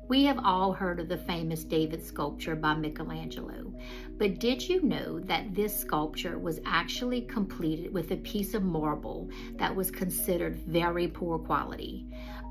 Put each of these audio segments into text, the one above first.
We have all heard of the famous David sculpture by Michelangelo, but did you know that this sculpture was actually completed with a piece of marble that was considered very poor quality?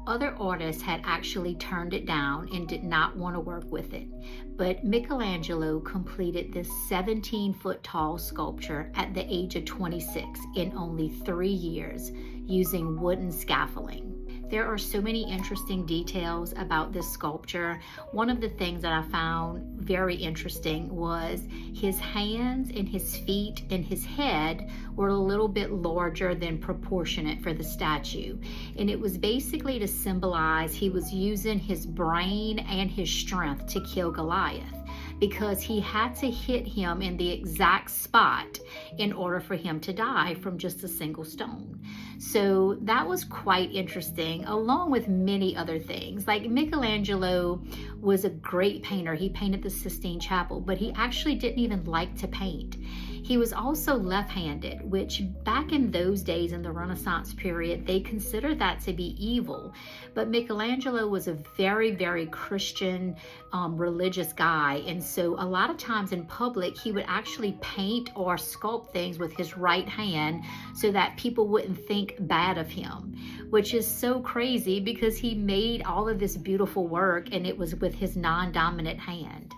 Other artists had actually turned it down and did not want to work with it, but Michelangelo completed this 17-foot tall sculpture at the age of 26 in only 3 years using wooden scaffolding. There are so many interesting details about this sculpture. One of the things that I found very interesting was his hands and his feet and his head were a little bit larger than proportionate for the statue. And it was basically to symbolize he was using his brain and his strength to kill Goliath, because he had to hit him in the exact spot in order for him to die from just a single stone. So that was quite interesting, along with many other things. Like Michelangelo was a great painter. He painted the Sistine Chapel, but he actually didn't even like to paint. He was also left-handed, which back in those days in the Renaissance period, they considered that to be evil. But Michelangelo was a very, very Christian, religious guy. And so a lot of times in public, he would actually paint or sculpt things with his right hand so that people wouldn't think bad of him, which is so crazy because he made all of this beautiful work and it was with his non-dominant hand.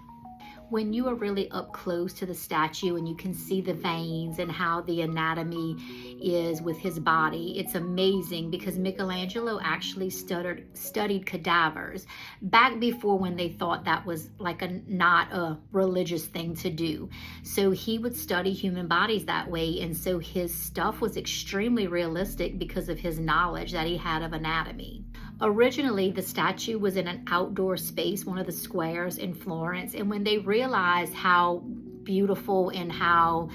When you are really up close to the statue and you can see the veins and how the anatomy is with his body, it's amazing because Michelangelo actually studied cadavers back before when they thought that was like not a religious thing to do. So he would study human bodies that way, and so his stuff was extremely realistic because of his knowledge that he had of anatomy. Originally, the statue was in an outdoor space, one of the squares in Florence, and when they realized how beautiful and how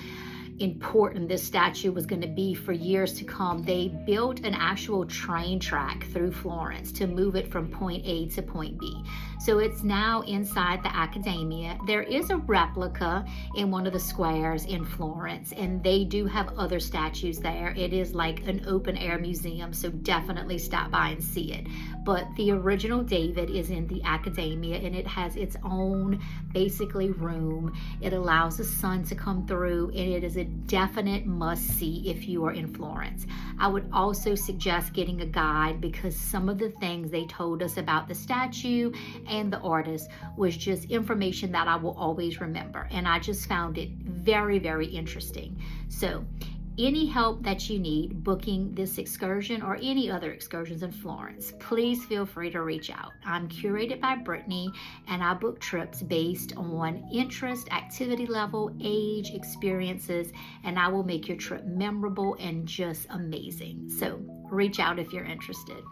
important this statue was going to be for years to come, they built an actual train track through Florence to move it from point A to point B. So it's now inside the Accademia. There is a replica in one of the squares in Florence, and they do have other statues there. It is like an open air museum, so definitely stop by and see it. But the original David is in the Accademia, and it has its own basically room. It allows the sun to come through, and it is a definite must-see if you are in Florence. I would also suggest getting a guide because some of the things they told us about the statue and the artist was just information that I will always remember, and I just found it very, very interesting. So any help that you need booking this excursion or any other excursions in Florence, please feel free to reach out. I'm curated by Brittany, and I book trips based on interest, activity level, age, experiences, and I will make your trip memorable and just amazing. So reach out if you're interested.